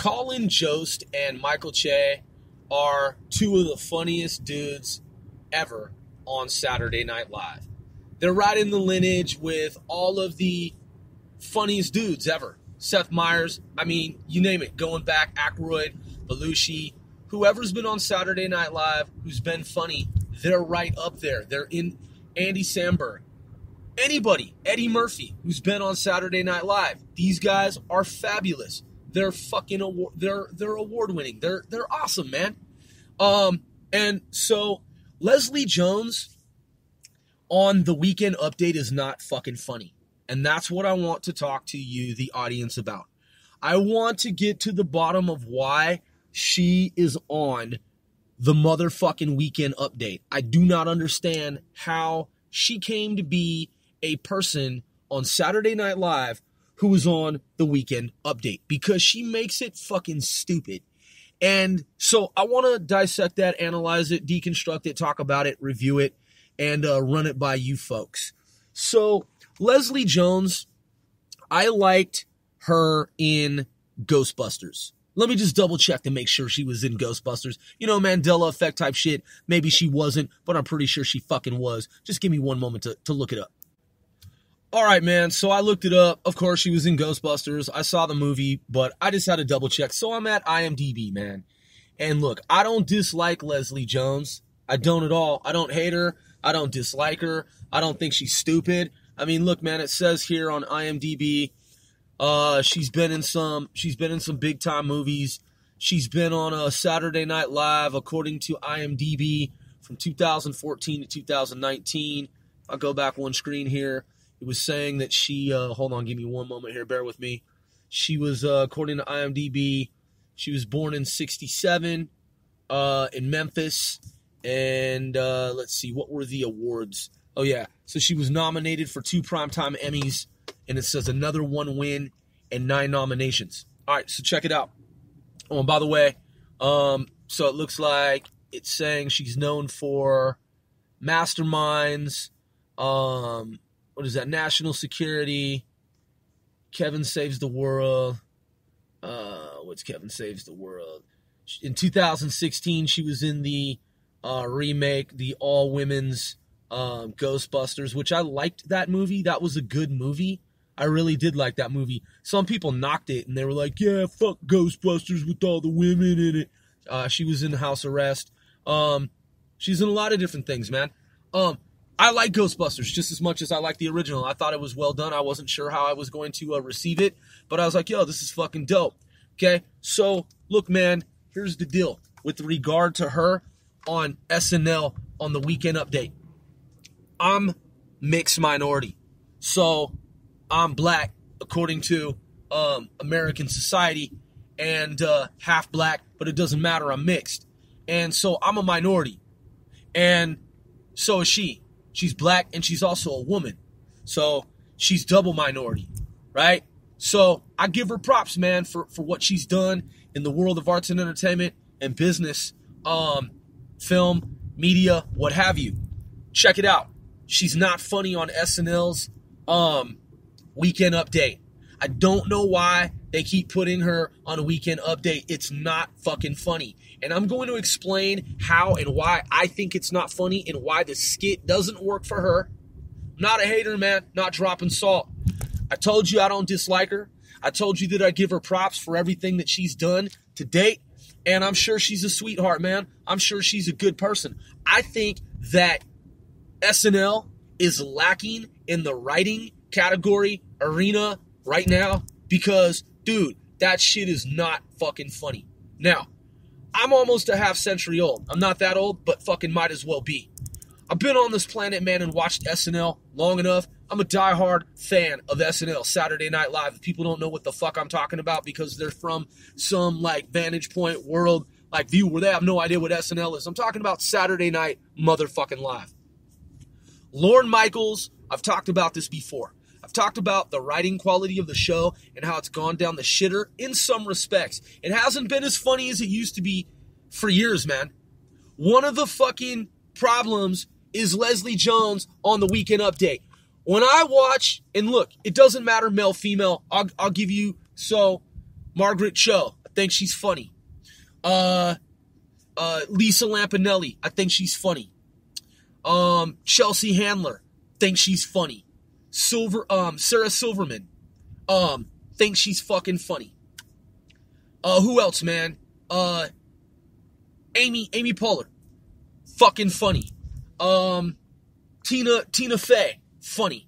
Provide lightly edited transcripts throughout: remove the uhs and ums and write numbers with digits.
Colin Jost and Michael Che are two of the funniest dudes ever on Saturday Night Live. They're right in the lineage with all of the funniest dudes ever. Seth Meyers, I mean, you name it. Going back, Aykroyd, Belushi, whoever's been on Saturday Night Live who's been funny, they're right up there. They're in Andy Samberg. Anybody, Eddie Murphy, who's been on Saturday Night Live. These guys are fabulous. They're fucking they're award winning. They're awesome, man. And so Leslie Jones on the Weekend Update is not fucking funny. And that's what I want to talk to you, the audience, about. I want to get to the bottom of why she is on the motherfucking Weekend Update. I do not understand how she came to be a person on Saturday Night Live who was on the Weekend Update, because she makes it fucking stupid. And so I want to dissect that, analyze it, deconstruct it, talk about it, review it, and run it by you folks. So Leslie Jones, I liked her in Ghostbusters. Let me just double check to make sure she was in Ghostbusters. You know, Mandela effect type shit. Maybe she wasn't, but I'm pretty sure she fucking was. Just give me one moment to look it up. All right, man. So I looked it up. Of course, she was in Ghostbusters. I saw the movie, but I just had to double check. So I'm at IMDb, man. And look, I don't dislike Leslie Jones. I don't at all. I don't hate her. I don't dislike her. I don't think she's stupid. I mean, look, man, it says here on IMDb, she's been in some big time movies. She's been on Saturday Night Live, according to IMDb, from 2014 to 2019. I'll go back one screen here. It was saying that she, hold on, give me one moment here, bear with me. She was, according to IMDb, she was born in 1967 in Memphis. And let's see, what were the awards? Oh, yeah. So she was nominated for 2 Primetime Emmys, and it says another 1 win and 9 nominations. All right, so check it out. Oh, and by the way, so it looks like it's saying she's known for Masterminds, what is that, National Security, Kevin Saves the World. What's Kevin Saves the World? In 2016, she was in the remake, the all-women's Ghostbusters, which I liked that movie. That was a good movie. I really did like that movie. Some people knocked it, and they were like, yeah, fuck Ghostbusters with all the women in it. She was in house arrest. She's in a lot of different things, man. I like Ghostbusters just as much as I like the original. I thought it was well done. I wasn't sure how I was going to receive it, but I was like, yo, this is fucking dope. Okay, so look, man, here's the deal with regard to her on SNL on the Weekend Update. I'm mixed minority, so I'm black according to American society, and half black, but it doesn't matter, I'm mixed. And so I'm a minority, and so is she. She's black, and she's also a woman, so she's double minority, right? So I give her props, man, for what she's done in the world of arts and entertainment and business, film, media, what have you. Check it out. She's not funny on SNL's Weekend Update. I don't know why they keep putting her on a Weekend Update. It's not fucking funny. And I'm going to explain how and why I think it's not funny and why the skit doesn't work for her. Not a hater, man. Not dropping salt. I told you I don't dislike her. I told you that I give her props for everything that she's done to date. And I'm sure she's a sweetheart, man. I'm sure she's a good person. I think that SNL is lacking in the writing category arena right now because, dude, that shit is not fucking funny. Now, I'm almost a half century old. I'm not that old, but fucking might as well be. I've been on this planet, man, and watched SNL long enough. I'm a diehard fan of SNL, Saturday Night Live. If people don't know what the fuck I'm talking about because they're from some, like, vantage point world, like, view where they have no idea what SNL is, I'm talking about Saturday Night motherfucking Live. Lorne Michaels, I've talked about this before. I've talked about the writing quality of the show and how it's gone down the shitter in some respects. It hasn't been as funny as it used to be for years, man. One of the fucking problems is Leslie Jones on the Weekend Update. When I watch, and look, it doesn't matter male, female, I'll give you, so, Margaret Cho. think she's funny. Lisa Lampanelli, I think she's funny. Chelsea Handler, think she's funny. Sarah Silverman, think she's fucking funny. Who else, man? Amy Poehler, fucking funny. Tina Fey, funny.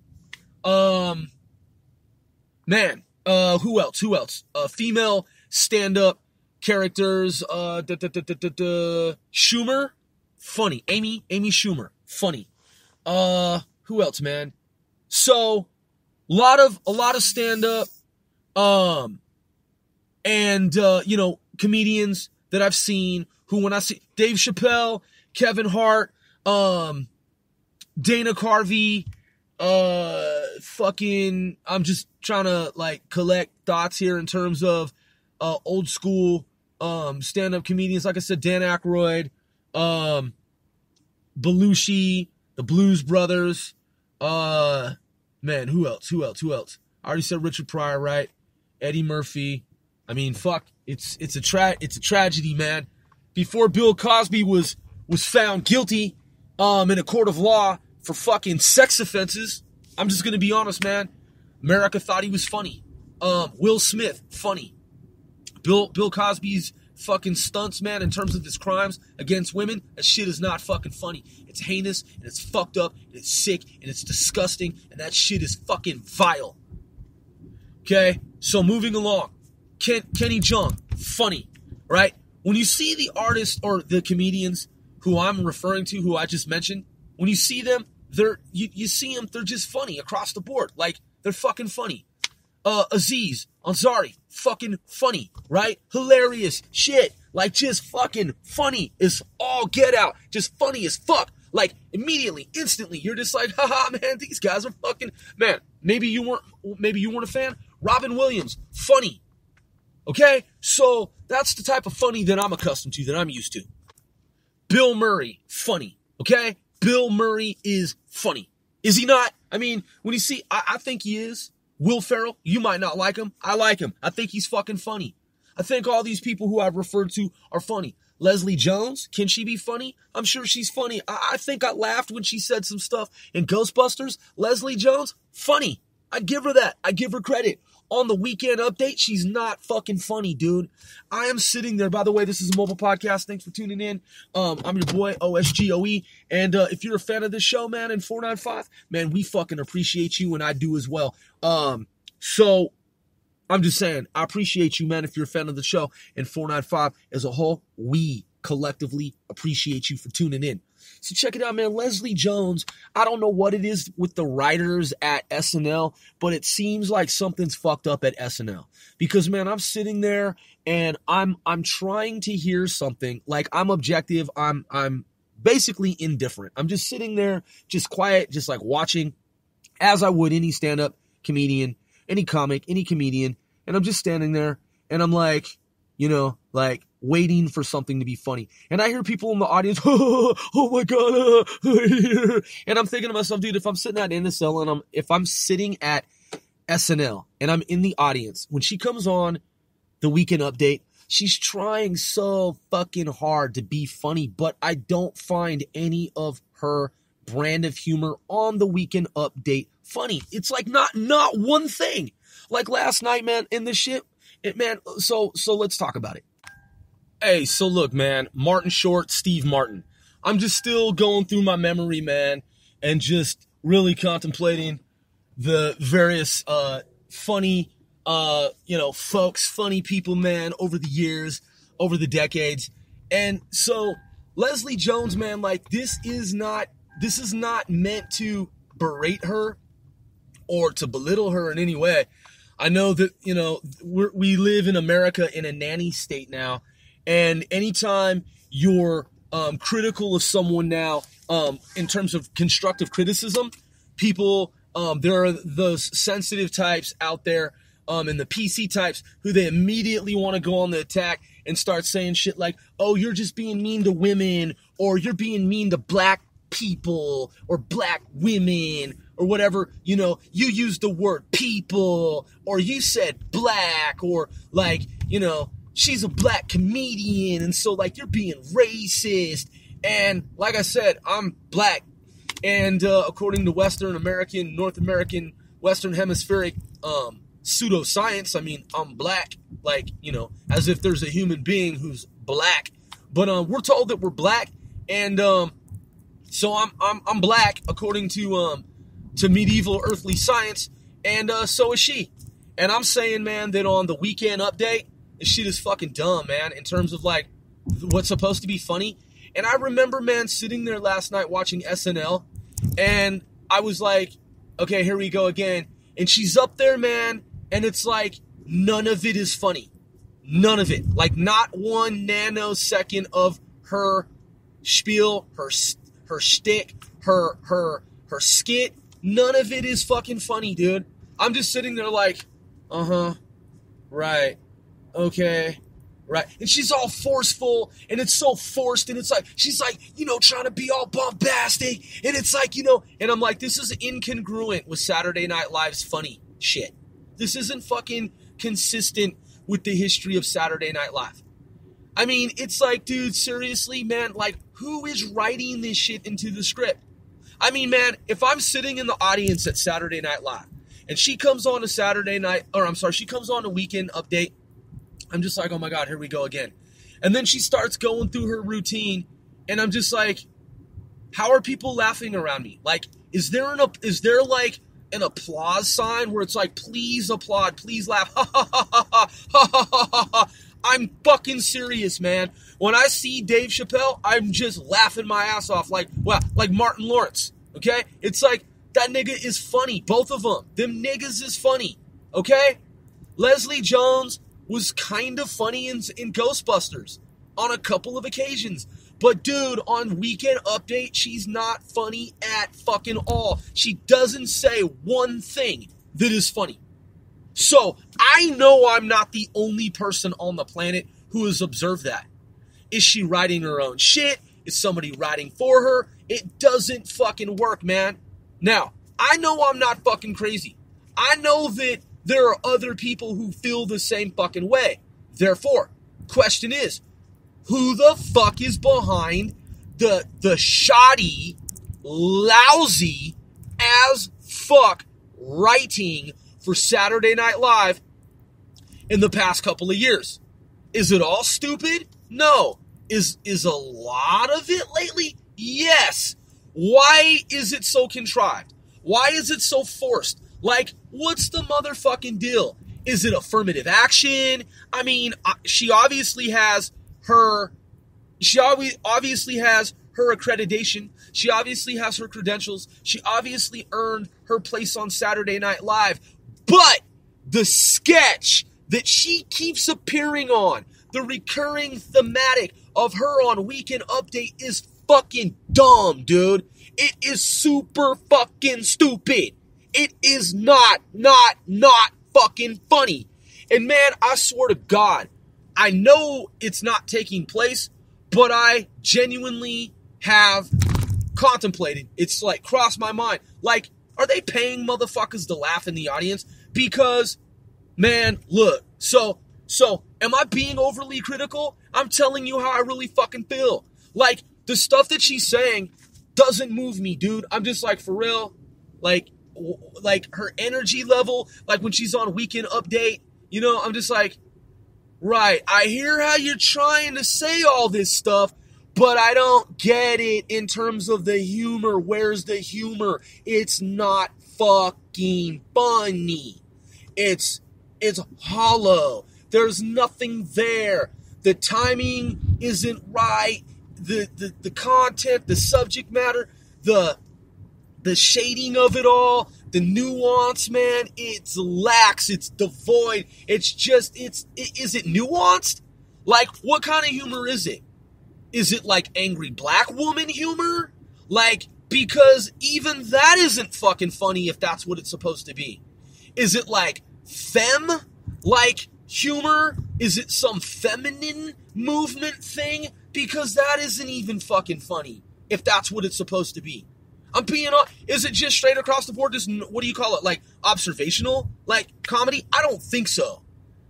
Man, who else? Female stand-up characters, Schumer, funny. Amy Schumer, funny. Who else, man? So, a lot of stand-up, and comedians that I've seen who, when I see Dave Chappelle, Kevin Hart, Dana Carvey, I'm just trying to like collect thoughts here in terms of old school stand-up comedians. Like I said, Dan Aykroyd, Belushi, the Blues Brothers. Man, who else? I already said Richard Pryor, right? Eddie Murphy. I mean, fuck, it's a tragedy, man. Before Bill Cosby was found guilty in a court of law for fucking sex offenses, I'm just gonna be honest, man. America thought he was funny. Will Smith, funny. Bill Cosby's fucking stunts, man, in terms of his crimes against women, that shit is not fucking funny. It's heinous, and it's fucked up, and it's sick, and it's disgusting, and that shit is fucking vile. Okay? So moving along. Kenny Jung, funny, right? When you see the artists or the comedians who I'm referring to, who I just mentioned, when you see them, you see them, they're just funny across the board. Like, they're fucking funny. Aziz Ansari, fucking funny, right? Hilarious shit. Like, just fucking funny is all get out. Just funny as fuck. Like, immediately, instantly, you're just like, haha, man, these guys are fucking, man, maybe you weren't a fan. Robin Williams, funny. Okay? So, that's the type of funny that I'm accustomed to, that I'm used to. Bill Murray, funny. Okay? Bill Murray is funny. Is he not? I mean, when you see, I think he is. Will Ferrell, you might not like him. I like him. I think he's fucking funny. I think all these people who I've referred to are funny. Leslie Jones, can she be funny? I'm sure she's funny. I think I laughed when she said some stuff in Ghostbusters. Leslie Jones, funny. I give her that. I give her credit. On the Weekend Update, she's not fucking funny, dude. I am sitting there. By the way, this is a mobile podcast. Thanks for tuning in. I'm your boy, OSGOE. And if you're a fan of this show, man, in 495, man, we fucking appreciate you, and I do as well. So I'm just saying, I appreciate you, man, if you're a fan of the show. And 495 as a whole, we collectively appreciate you for tuning in. So check it out, man. Leslie Jones, I don't know what it is with the writers at SNL, but it seems like something's fucked up at SNL. Because, man, I'm sitting there and I'm trying to hear something. Like, I'm objective. I'm basically indifferent. I'm just sitting there, just quiet, just like watching, as I would any stand-up comedian, any comic, any comedian. And I'm just standing there and I'm like, like waiting for something to be funny. And I hear people in the audience, oh my God. And I'm thinking to myself, dude, if I'm sitting at NSL and if I'm sitting at SNL and I'm in the audience, when she comes on the Weekend Update, she's trying so fucking hard to be funny, but I don't find any of her brand of humor on the Weekend Update funny. It's like not one thing. Like last night, man, in this shit, so let's talk about it. Hey, so look, man, Martin Short, Steve Martin. I'm just still going through my memory, man, and just really contemplating the various funny, folks, funny people, man, over the years, over the decades. And so Leslie Jones, man, like this is not meant to berate her or to belittle her in any way. I know that, we live in America in a nanny state now. And anytime you're critical of someone now, in terms of constructive criticism, people, there are those sensitive types out there, and the PC types who they immediately want to go on the attack and start saying shit like, oh, you're just being mean to women, or you're being mean to black people or black women or whatever, you used the word people or you said black or like, she's a black comedian, and so, like, you're being racist. And like I said, I'm black. And according to North American, Western Hemispheric pseudoscience, I mean, I'm black. Like, as if there's a human being who's black. But we're told that we're black. And so I'm black according to medieval earthly science. And so is she. And I'm saying, man, that on the weekend update, this shit is fucking dumb, man, in terms of, like, what's supposed to be funny. And I remember, man, sitting there last night watching SNL, and I was like, okay, here we go again. And she's up there, man, and it's like, none of it is funny. None of it. Like, not one nanosecond of her spiel, her shtick, her skit. None of it is fucking funny, dude. I'm just sitting there like, right, okay, right. And she's all forceful, and it's so forced, and it's like, she's like, trying to be all bombastic, and it's like, and I'm like, this is incongruent with Saturday Night Live's funny shit. This isn't fucking consistent with the history of Saturday Night Live. I mean, it's like, dude, seriously, man, like, who is writing this shit into the script? I mean, man, if I'm sitting in the audience at Saturday Night Live, and she comes on she comes on a weekend update, I'm just like, oh my God, here we go again. And then she starts going through her routine, and I'm just like, how are people laughing around me? Like, is there like an applause sign where it's like, please applaud, please laugh, ha ha ha ha ha ha ha ha ha ha. I'm fucking serious, man. When I see Dave Chappelle, I'm just laughing my ass off like Martin Lawrence, okay? It's like, that nigga is funny. Both of them. Them niggas is funny, okay? Leslie Jones was kind of funny in Ghostbusters on a couple of occasions. But, dude, on Weekend Update, she's not funny at fucking all. She doesn't say one thing that is funny. So, I know I'm not the only person on the planet who has observed that. Is she writing her own shit? Is somebody writing for her? It doesn't fucking work, man. Now, I know I'm not fucking crazy. I know that there are other people who feel the same fucking way. Therefore, question is, who the fuck is behind the shoddy, lousy as fuck writing for Saturday Night Live in the past couple of years? Is it all stupid? No. Is a lot of it lately? Yes. Why is it so contrived? Why is it so forced? Like, what's the motherfucking deal? Is it affirmative action? I mean, she obviously has her accreditation. She obviously has her credentials. She obviously earned her place on Saturday Night Live. But the sketch that she keeps appearing on, the recurring thematic of her on Weekend Update is fucking dumb, dude. It is super fucking stupid. It is not fucking funny. And man, I swear to God, I know it's not taking place, but I genuinely have contemplated. It's like crossed my mind. Like, are they paying motherfuckers to laugh in the audience? Because, man, look, so am I being overly critical? I'm telling you how I really fucking feel. Like, the stuff that she's saying doesn't move me, dude. I'm just like, for real, like her energy level, like when she's on Weekend Update, I'm just like, right, I hear how you're trying to say all this stuff, but I don't get it in terms of the humor. Where's the humor? It's not fucking funny. It's hollow. There's nothing there. The timing isn't right. The content, the subject matter, the shading of it all, the nuance, man, it's lax, it's devoid. Is it nuanced? Like, what kind of humor is it? Is it like angry black woman humor? Like, because even that isn't fucking funny if that's what it's supposed to be. Is it like like humor? Is it some feminine movement thing? Because that isn't even fucking funny if that's what it's supposed to be. I'm being on. Is it just straight across the board? Just, what do you call it? Like observational? Like comedy? I don't think so.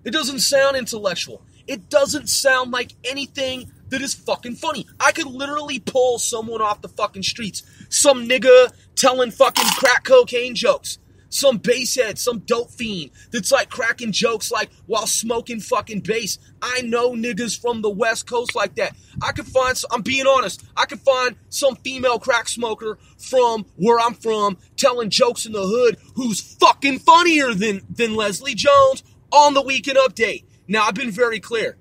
It doesn't sound intellectual. It doesn't sound like anything that is fucking funny. I could literally pull someone off the fucking streets. Some nigga telling fucking crack cocaine jokes. Some basshead, some dope fiend that's like cracking jokes like while smoking fucking bass. I know niggas from the West Coast like that. I could find, I'm being honest, I could find some female crack smoker from where I'm from telling jokes in the hood who's fucking funnier than Leslie Jones on the Weekend Update. Now, I've been very clear.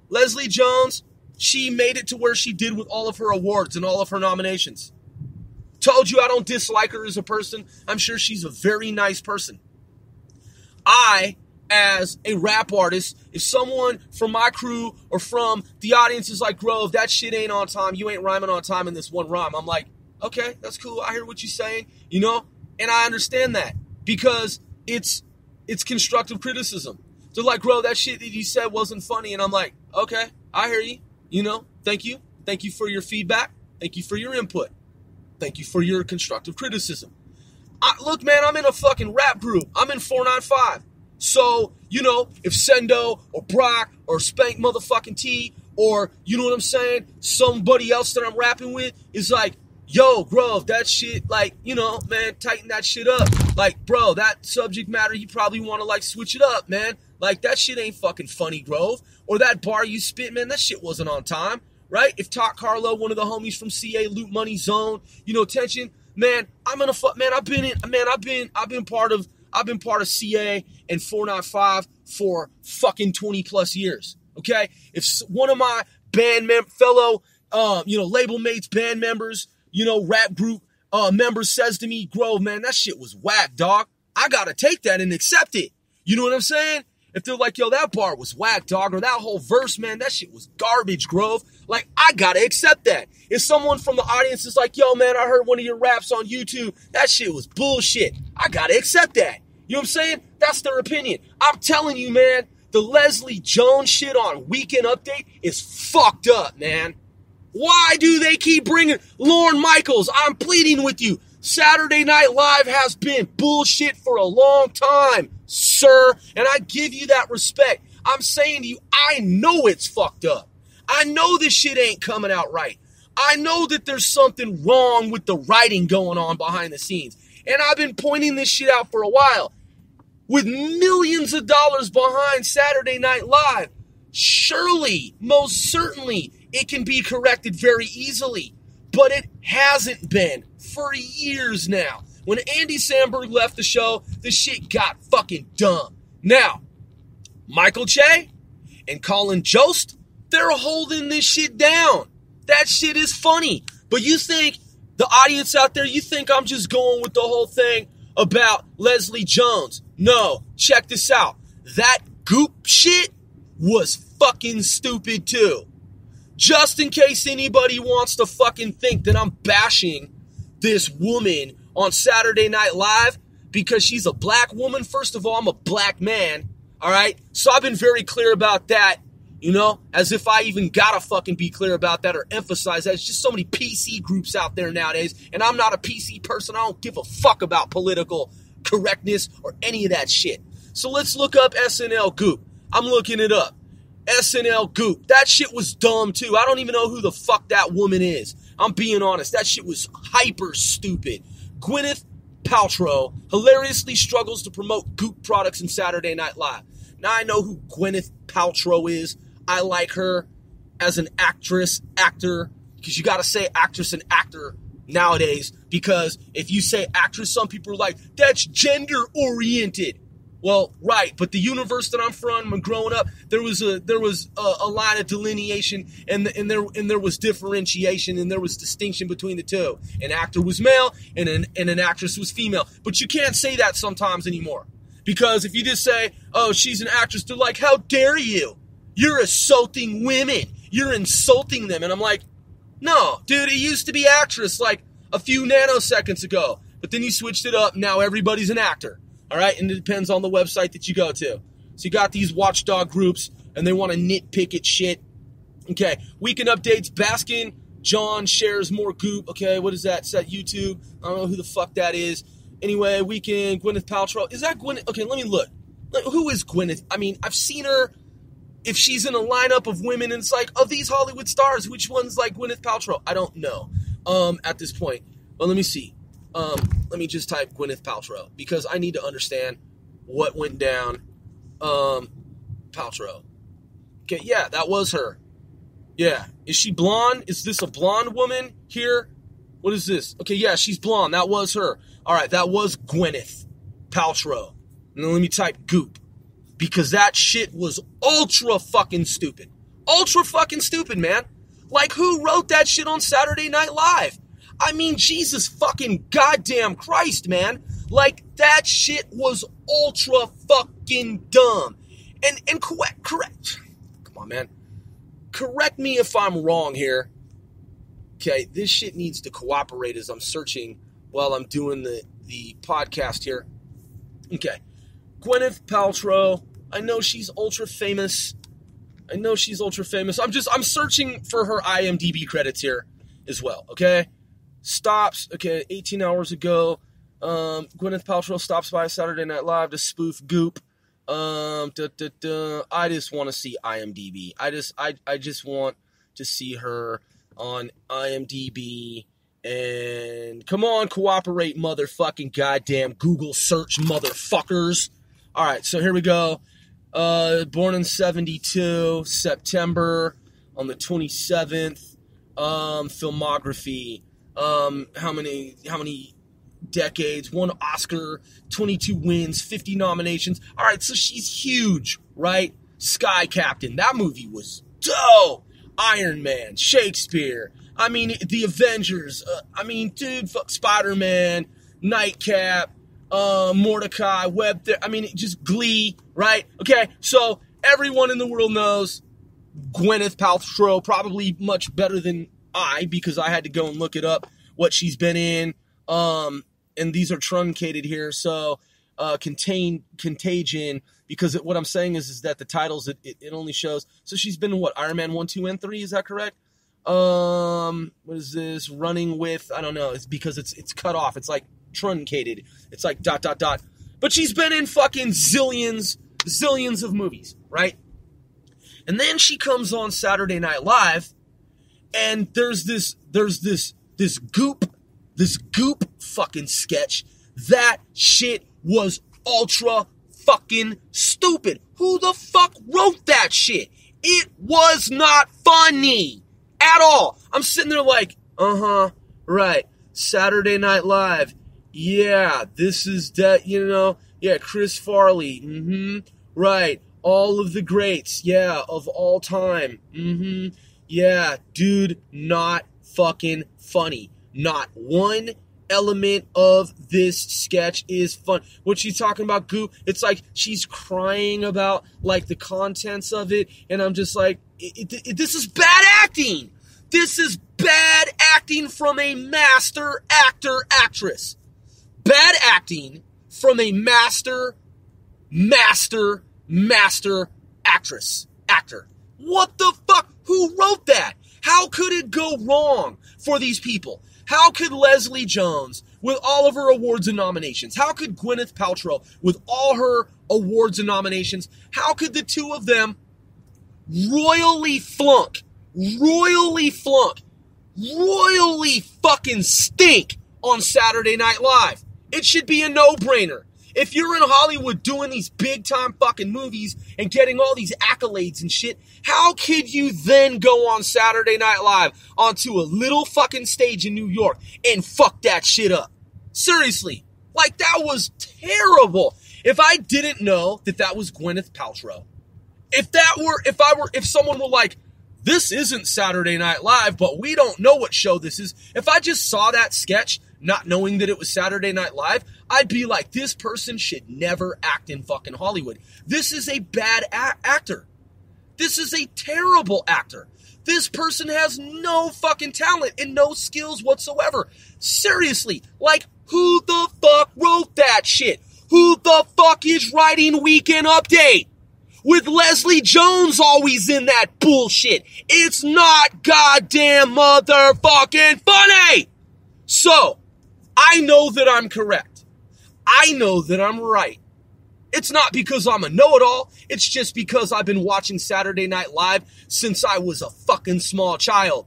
Leslie Jones, she made it to where she did with all of her awards and all of her nominations. Told you I don't dislike her as a person. I'm sure she's a very nice person. I, as a rap artist, if someone from my crew or from the audience is like, Grove, that shit ain't on time. You ain't rhyming on time in this one rhyme. I'm like, okay, that's cool. I hear what you're saying, you know? And I understand that because it's constructive criticism. They're like, Grove, that shit that you said wasn't funny. And I'm like, okay, I hear you. You know, thank you. Thank you for your feedback. Thank you for your input. Thank you for your constructive criticism. Look, man, I'm in a fucking rap group. I'm in 495. So, you know, if Sendo or Brock or Spank motherfucking T or, you know what I'm saying, somebody else that I'm rapping with is like, yo, Grove, that shit, like, you know, man, tighten that shit up. Like, bro, that subject matter, you probably want to, like, switch it up, man. Like, that shit ain't fucking funny, Grove. Or that bar you spit, man, that shit wasn't on time. Right? If Talk Carlo, one of the homies from CA, Loot Money Zone, you know, Tension, man, I've been part of CA and 495 for fucking 20 plus years. Okay? If one of my fellow label mates, band members, you know, rap group members says to me, Grove, man, that shit was whack, dog. I gotta take that and accept it. You know what I'm saying? If they're like, yo, that bar was whack, dog, or that whole verse, man, that shit was garbage, Grove. Like, I gotta accept that. If someone from the audience is like, yo, man, I heard one of your raps on YouTube, that shit was bullshit. I gotta accept that. You know what I'm saying? That's their opinion. I'm telling you, man, the Leslie Jones shit on Weekend Update is fucked up, man. Why do they keep bringing Lorne Michaels? I'm pleading with you. Saturday Night Live has been bullshit for a long time, sir, and I give you that respect. I'm saying to you, I know it's fucked up. I know this shit ain't coming out right. I know that there's something wrong with the writing going on behind the scenes, and I've been pointing this shit out for a while. With millions of dollars behind Saturday Night Live, surely, most certainly, it can be corrected very easily, but it hasn't been for years now. When Andy Samberg left the show, the shit got fucking dumb. Now, Michael Che and Colin Jost, they're holding this shit down. That shit is funny. But you think, the audience out there, you think I'm just going with the whole thing about Leslie Jones. No, check this out. That goop shit was fucking stupid too. Just in case anybody wants to fucking think that I'm bashing this woman on Saturday Night Live because she's a black woman. First of all, I'm a black man, all right? So I've been very clear about that, you know, as if I even gotta fucking be clear about that or emphasize that. There's just so many PC groups out there nowadays, and I'm not a PC person. I don't give a fuck about political correctness or any of that shit. So let's look up SNL Goop. I'm looking it up. SNL Goop. That shit was dumb too. I don't even know who the fuck that woman is. I'm being honest. That shit was hyper stupid. Gwyneth Paltrow hilariously struggles to promote Goop products in Saturday Night Live. Now I know who Gwyneth Paltrow is. I like her as an actor, because you gotta say actress and actor nowadays, because if you say actress, some people are like, that's gender oriented. Well, right, but the universe that I'm from and growing up, there was a line of delineation, and there was differentiation, and there was distinction between the two. An actor was male, and an actress was female. But you can't say that sometimes anymore, because if you just say, oh, she's an actress, they're like, how dare you? You're assaulting women. You're insulting them. And I'm like, no, dude, it used to be actress like a few nanoseconds ago, but then you switched it up. Now everybody's an actor. All right, and it depends on the website that you go to. So you got these watchdog groups, and they want to nitpick at shit. Okay, Weekend Updates, Baskin John shares more Goop. Okay, what is that? It's that YouTube. I don't know who the fuck that is. Anyway, Weekend, Gwyneth Paltrow. Is that Gwyneth? Okay, let me look. Who is Gwyneth? I mean, I've seen her if she's in a lineup of women and it's like, of these Hollywood stars, which one's like Gwyneth Paltrow? I don't know at this point. But let me see. Let me just type Gwyneth Paltrow because I need to understand what went down. Paltrow. Okay, yeah, that was her. Yeah. Is she blonde? Is this a blonde woman here? What is this? Okay, yeah, she's blonde. That was her. All right, that was Gwyneth Paltrow. And then let me type goop. Because that shit was ultra fucking stupid. Ultra fucking stupid, man. Like, who wrote that shit on Saturday Night Live? I mean, Jesus fucking goddamn Christ, man. Like, that shit was ultra fucking dumb. And correct. Come on, man. Correct me if I'm wrong here. Okay, this shit needs to cooperate as I'm searching while I'm doing the podcast here. Okay. Gwyneth Paltrow. I know she's ultra famous. I'm searching for her IMDb credits here as well, okay? Stops, okay, 18 hours ago. Gwyneth Paltrow stops by Saturday Night Live to spoof Goop. I just want to see IMDb. I just want to see her on IMDb. And come on, cooperate, motherfucking goddamn Google search motherfuckers. All right, so here we go. Born in 72, September on the 27th. Filmography. How many decades? 1 Oscar, 22 wins, 50 nominations. All right, so she's huge, right? Sky Captain. That movie was dope. Iron Man, Shakespeare. I mean, The Avengers. Dude, fuck Spider-Man, Nightcap. Mordecai, Web, just Glee, right? Okay, so everyone in the world knows Gwyneth Paltrow, probably much better than I, because I had to go and look it up, what she's been in, and these are truncated here, so Contagion, because what I'm saying is that the titles, it only shows, so she's been in what, Iron Man 1, 2, and 3, is that correct? What is this, Running With, I don't know, it's because it's cut off, it's like, truncated. It's like ... But she's been in fucking zillions of movies, right? And then she comes on Saturday Night Live, and there's this goop fucking sketch. That shit was ultra fucking stupid. Who the fuck wrote that shit? It was not funny at all. I'm sitting there like, right, Saturday Night Live. Yeah, this is that, yeah, Chris Farley, right, all of the greats, yeah, of all time, yeah, dude, not fucking funny. Not one element of this sketch is fun. What she's talking about, Goop, it's like she's crying about, like, the contents of it, and I'm just like, this is bad acting. This is bad acting from a master actress. Bad acting from a master actor. What the fuck? Who wrote that? How could it go wrong for these people? How could Leslie Jones, with all of her awards and nominations, how could Gwyneth Paltrow, with all her awards and nominations, how could the two of them royally fucking stink on Saturday Night Live? It should be a no-brainer. If you're in Hollywood doing these big-time fucking movies and getting all these accolades and shit, how could you then go on Saturday Night Live onto a little fucking stage in New York and fuck that shit up? Seriously. Like, that was terrible. If I didn't know that was Gwyneth Paltrow, if someone were like, this isn't Saturday Night Live, but we don't know what show this is, if I just saw that sketch, not knowing that it was Saturday Night Live, I'd be like, this person should never act in fucking Hollywood. This is a bad actor. This is a terrible actor. This person has no fucking talent and no skills whatsoever. Seriously, like, who the fuck wrote that shit? Who the fuck is writing Weekend Update? With Leslie Jones always in that bullshit. It's not goddamn motherfucking funny. So, I know that I'm correct. I know that I'm right. It's not because I'm a know-it-all. It's just because I've been watching Saturday Night Live since I was a fucking small child.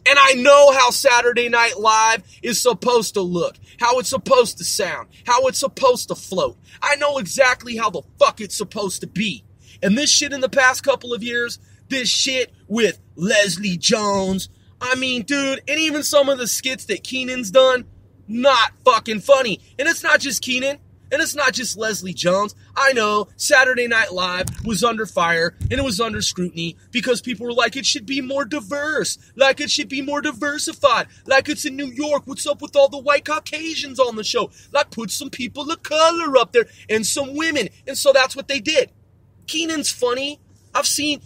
And I know how Saturday Night Live is supposed to look, how it's supposed to sound, how it's supposed to float. I know exactly how the fuck it's supposed to be. And this shit in the past couple of years, this shit with Leslie Jones, I mean, dude, and even some of the skits that Keenan's done, not fucking funny. And it's not just Keenan. And it's not just Leslie Jones. I know Saturday Night Live was under fire and it was under scrutiny because people were like, it should be more diverse. Like it should be more diversified. Like it's in New York. What's up with all the white Caucasians on the show? Like put some people of color up there and some women. And so that's what they did. Keenan's funny. I've seen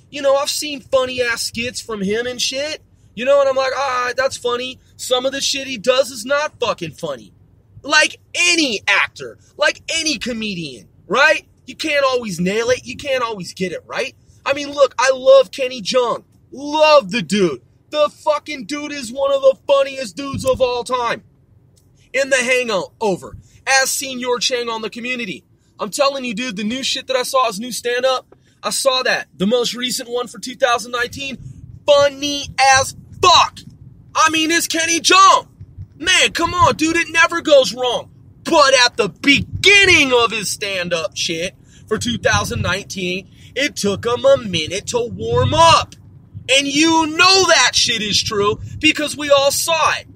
funny ass skits from him and shit. And I'm like, all right, that's funny. Some of the shit he does is not fucking funny. Like any actor, like any comedian, right? You can't always nail it. You can't always get it right. I mean, look, I love Kenny Jung. Love the dude. The fucking dude is one of the funniest dudes of all time. In The Hangover, as Senior Chang on the Community. I'm telling you, dude, the new shit that I saw, his new stand-up, I saw that. The most recent one for 2019, funny as fuck. I mean, it's Kenny Jung. Man, come on, dude, it never goes wrong. But at the beginning of his stand-up shit for 2019, it took him a minute to warm up. And you know that shit is true because we all saw it.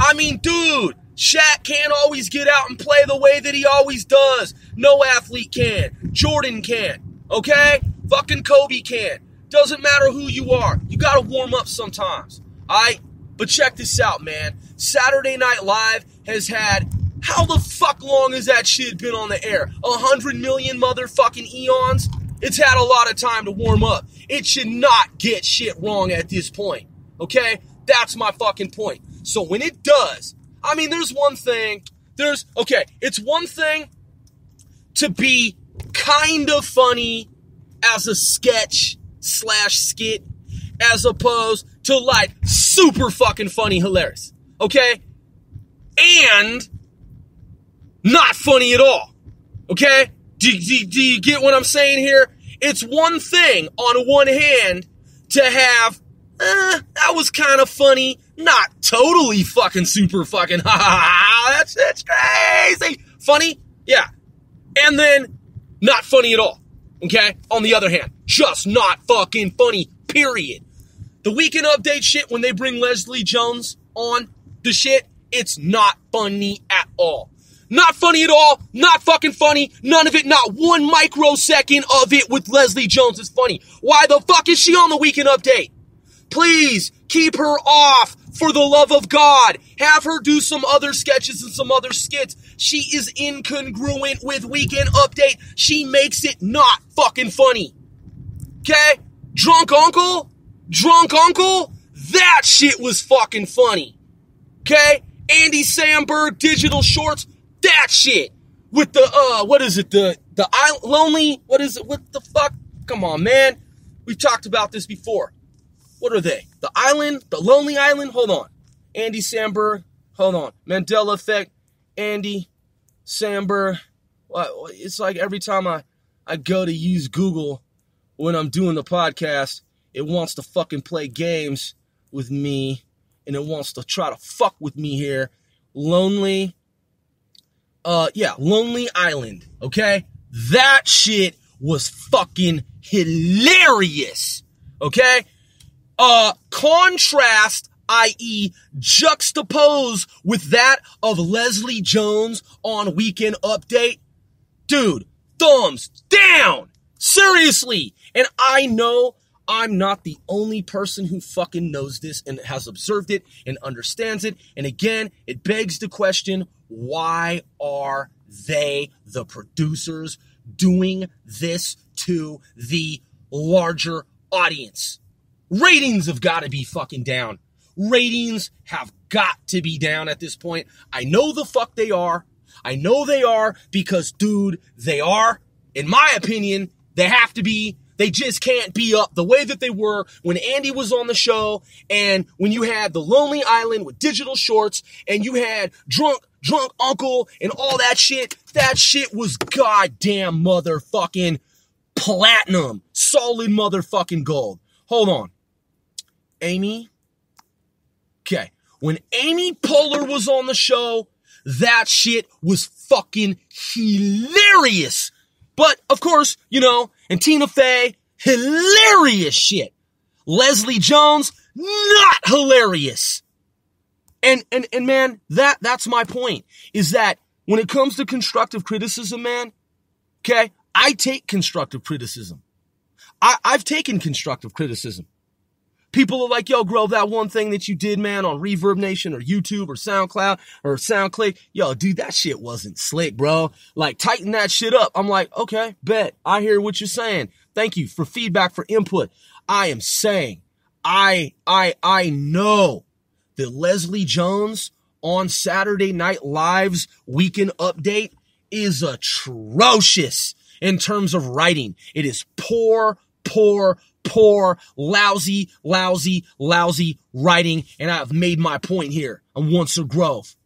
I mean, dude, Shaq can't always get out and play the way that he always does. No athlete can. Jordan can. Okay? Fucking Kobe can. Doesn't matter who you are. You gotta warm up sometimes. Alright? But check this out, man. Saturday Night Live has had, how the fuck long has that shit been on the air? 100 million motherfucking eons? It's had a lot of time to warm up. It should not get shit wrong at this point. Okay? That's my fucking point. So when it does, I mean, it's one thing to be kind of funny as a sketch/skit as opposed to like super fucking funny, hilarious. Okay? And not funny at all. Okay? Do you get what I'm saying here? It's one thing on one hand to have, that was kind of funny, not totally fucking super fucking, that's crazy. Funny? Yeah. And then not funny at all. Okay? On the other hand, just not fucking funny, period. The Weekend Update shit, when they bring Leslie Jones on the shit, it's not funny at all. Not funny at all, not fucking funny, none of it, not 1 microsecond of it with Leslie Jones is funny. Why the fuck is she on the Weekend Update? Please, keep her off, for the love of God. Have her do some other sketches and some other skits. She is incongruent with Weekend Update. She makes it not fucking funny. Okay? Drunk Uncle, that shit was fucking funny. Okay? Andy Samberg, Digital Shorts, that shit. With the, Lonely, what is it, what the fuck? Come on, man. We've talked about this before. What are they? The Island? The Lonely Island? Hold on. Andy Samberg. Hold on. Mandela Effect. Andy Samberg. It's like every time I go to use Google when I'm doing the podcast, it wants to fucking play games with me, and it wants to try to fuck with me here. Lonely Island, okay? That shit was fucking hilarious, okay? Contrast, i.e. juxtapose with that of Leslie Jones on Weekend Update. Dude, thumbs down! Seriously! And I know I'm not the only person who fucking knows this and has observed it and understands it. And again, it begs the question, why are they, the producers, doing this to the larger audience? Ratings have got to be fucking down. Ratings have got to be down at this point. I know the fuck they are. I know they are because, dude, they are. In my opinion, they have to be. They just can't be up the way that they were when Andy was on the show and when you had The Lonely Island with Digital Shorts and you had Drunk drunk uncle, and all that shit was goddamn motherfucking platinum. Solid motherfucking gold. Hold on. Amy? Okay. When Amy Poehler was on the show, that shit was fucking hilarious. But, of course, and Tina Fey, hilarious shit. Leslie Jones, not hilarious. And man, that's my point, is that when it comes to constructive criticism, man, okay, I take constructive criticism. I've taken constructive criticism. People are like, yo, Grove, that one thing that you did, man, on Reverb Nation or YouTube or SoundCloud or SoundClick, yo, dude, that shit wasn't slick, bro. Like, tighten that shit up. I'm like, okay, bet. I hear what you're saying. Thank you for feedback, for input. I am saying, I know that Leslie Jones on Saturday Night Live's Weekend Update is atrocious in terms of writing. It is poor, lousy writing, and I've made my point here on Once a Grove.